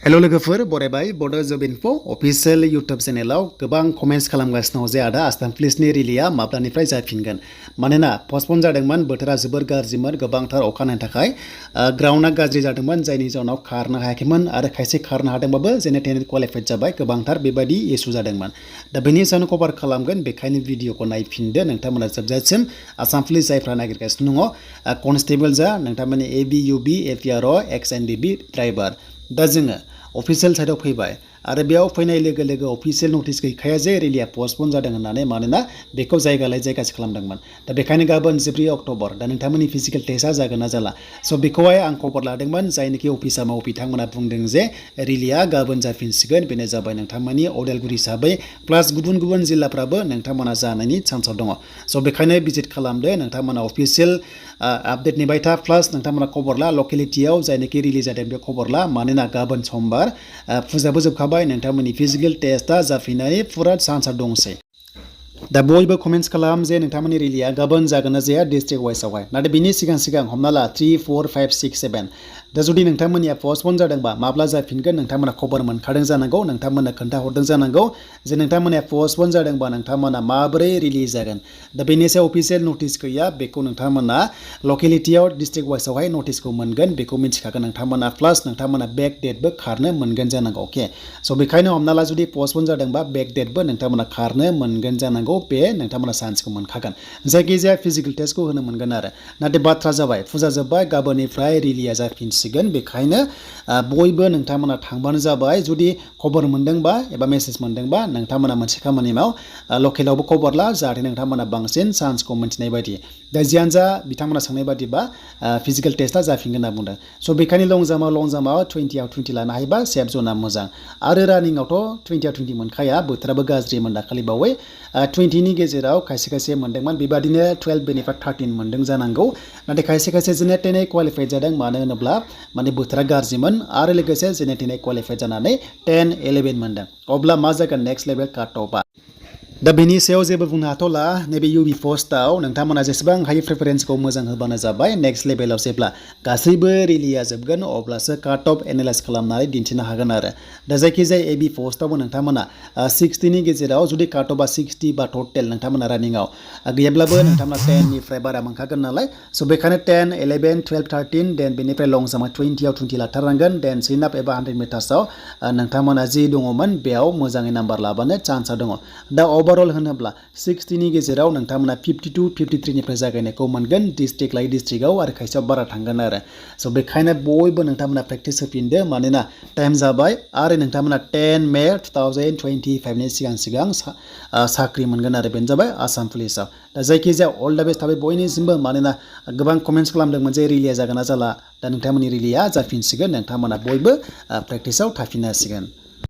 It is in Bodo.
हेलो लोगोफोर बरायबाय बड' जब इनफो अफिशियेल इउटुब चेनेलाव गोबां कमेन्ट्स खालामगासिनो दं जे आदा आसाम पुलिसनि रिलिया माब्लानिफ्राय जाफिनगोन मानोना पस्टपन जादोंमोन बोथोरा जोबोर गाज्रिमोन गोबांथार अखानि थाखाय ग्राउन्डआ गाज्रि जादोंमोन जायनि जाउनाव खारनो हायाखैमोन आरो खायसे खारनो हादोंबाबो जेने थेने क्वालिफाइड जाबाय गोबांथार बेबायदि इसु जादोंमन दा बेनि सायावनो कभार खालामगोन बेखायनो भिडिअखौ नायफिनदो नोंथांमोना जोबजासिम आसाम पुलिस जायफ्रा नागिरगासिनो दङ कनस्टेबल जा नोंथांमोननि ABUB APRO NDFB ड्राइभार दा जोङो अफिशियेल साइडआव फैबाय आरो बेयाव फैनाय लोगो लोगो अफिशियेल नटिस गैखाया जे रिलिया पस्टपन जादों होननानै मानोना बेखौ जायगा लायै जायगासो खालामदोंमोन दा बेखायनो गाबोन 14 अक्ट'बर दा नोंथांमोननि फिजिकेल टेस्टआ जागोन ना जाला स' बेखौहाय आं खबर लादोंमोन जायनोखि अफिसा मावो बिथांमोना बुंदों जे रिलिया गाबोन जाफिनसिगोन बेनो जाबाय नोंथांमोननि उदालगुरि हिसाबै प्लास गुबुन गुबुन जिल्लाफ्राबो नोंथांमोना जानायनि चान्सआव दङ स' बेखायनो भिजिट खालामदो नोंथांमोना अफिशियेल आपडेट नेबाय था प्लास नोंथांमोना खबर ला लकेलिटियाव जायनोखि रिलिज जादों बे खबर ला मानोना गाबोन समबार फुजाबो जोबखाबाय नोंथांमोननि फिजिकेल टेस्टआ जाफिननायनि फुरा चान्सआ दंसै दा बयबो कमेन्ट्स खालाम जे नोंथांमोननि रिलिया गाबोन जागोन ना जाया डिस्ट्रिक्ट वाइसआवहाय नाथाय बिनि सिगां हमना ला 3, 4, 5, 6, 7 दा जुदि नोंथांमोननिया पस्टपन जादोंबा माब्ला जाफिनगोन नोंथांमोना खबर मोनखादों जानांगौ नोंथांमोना खोन्थाहरदों जानांगौ जे नोंथांमोननिया पस्टपन जादोंबा नोंथांमोना माबोरै रिलिज जागोन दा बेनि सायाव अफिशियेल नटिस गैया बेखौ नोंथांमोना लकेलिटियाव डिस्ट्रिक्ट वाइसआवहाय नटिसखौ मोनगोन बेखौ मिथिखागोन नोंथांमोना प्लास नोंथांमोना बेक डेटबो खारनो मोनगोन जानांगौ अके स' बेखायनो हमना ला जुदि पस्टपन जादोंबा बेक डेटबो नोंथांमोना खारनो मोनगोन जानांगौ बे नोंथांमोना चान्सखौ मोनखागोन जायखिजाया फिजिकेल टेस्टखौ होनो मोनगोन आरो नाथाय बाथ्रा जाबाय फुजा जोब्बाय गाबोननिफ्राय रिलिया जाफिनसिगोन बेखायनो बयबो नोंथांमोना थांबानो जाबाय जुदि खबर मोनदोंबा एबा मेसेज मोनदोंबा नोंथांमोना मोनसे खामानि माव लकेलावबो खबर ला जाहाथे नोंथांमोना बांसिन चान्सखौ मोनथिनाय बायदि दा जियानो जा बिथांमोना सोंनाय बादिबा फिजिकेल टेस्टआ जाफिनगोन होनना बुंदों स' बेखायनो लं जाम्पआव 20आव 20 लानो हायोबा सेफ ज'ना मोजां आरो रानिंआवथ' 20आव 20 मोनखाया बोथोराबो गाज्रिमोन दाखालि बावै 20नि गेजेराव खायसे बेबादिनो 12 बेनिफ्राय 13 मोनदों जानांगौ नाथाय खायसे जेने थेने क्वालिफाइड जादों मानो होनोब्ला माने बोथोरा गाज्रिमोन आरो लोगोसे जेने थेने क्वालिफाइड जानानै 10, 11 मोनदों अब्ला मा जागोन नेक्स्ट लेभेल काट अफआ दा बेनि सायाव जेबो बुंनो हाथ'ला नैबे UB पस्टआव नोंथांमोना जेसेबां हायो प्रेफारेन्सखौ मोजां होबानो जाबाय नेक्स्ट लेभेलाव जेब्ला गासैबो रिलिया जोबगोन अब्लासो काट अफ एनालाइज खालामनानै दिन्थिनो हागोन आरो दा जायखिजाया AB पस्टआवबो नोंथांमोना 60नि गेजेराव जुदि काट अफआ 60 बा टटेल नोंथांमोना रानिंआव गैयाब्लाबो नोंथांमोना 10निफ्राय बारा मोनखागोन नालाय स' बेखायनो 10, 11, 12, 13 देन बेनिफ्राय लं जाम्पआ 20आव 20 लाथारनांगोन देन सिन आप एबा 100 मिटार्सआव नोंथांमोना जि दङमोन बेयाव मोजाङै नाम्बार लाबानो चान्सआ दङ दा ओभारअल होनोब्ला 60नि गेजेराव नोंथांमोना 52, 53निफ्राय जागायनायखौ मोनगोन डिस्ट्रिक्ट लायै डिस्ट्रिक्टआव आरो खायसेयाव बारा थांगोन आरो स' बेखायनो बयबो नोंथांमोना प्रेक्टिस होफिनदो मानोना टाइम जाबाय आरो नोंथांमोना 10 मे 2025नि सिगां साख्रि मोनगोन आरो बेनो जाबाय आसाम पुलिसाव दा जायखिजाया अल दा बेस्ट थाबाय बयनिसिमबो मानोना गोबां कमेन्ट्स खालामदोंमोन जे रिलिया जागोन ना जाला दा नोंथांमोननि रिलिया जाफिनसिगोन नोंथांमोना बयबो प्रेक्टिसाव थाफिननो हासिगोन